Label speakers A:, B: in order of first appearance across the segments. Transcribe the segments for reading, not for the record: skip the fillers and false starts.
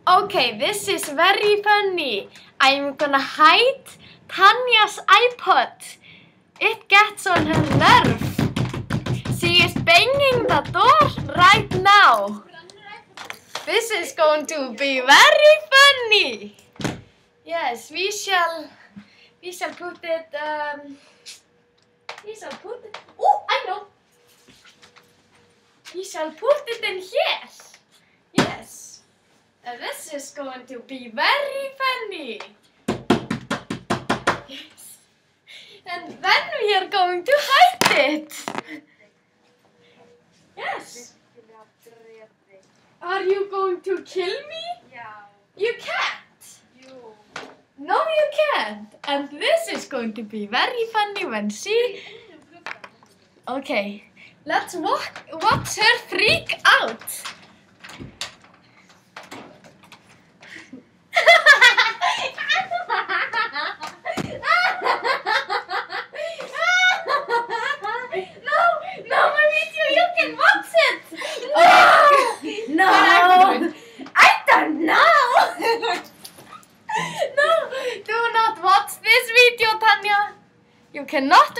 A: Okay, this is very funny. I'm gonna hide Tanya's iPod. It gets on her nerve. She is banging the door right now. This is going to be very funny. Yes, we shall put it. Oh, I know. We shall put it in here. Yes. This is going to be very funny. Yes. And then we are going to hide it. Yes. Are you going to kill me?
B: Yeah.
A: You can't.
B: You.
A: No, you can't. And this is going to be very funny when she... Okay, let's watch her freak out. No, my video, you can watch it. No, I don't know. No, do not watch this video, Tanja. You cannot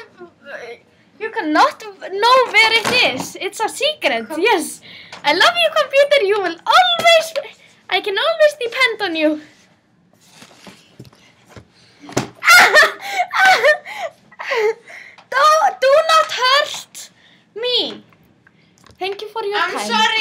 A: know where it is. It's a secret. Yes. I love you, computer. You will always, I can always depend on you. Do not hurt me. Thank you for your time.
B: I'm sorry.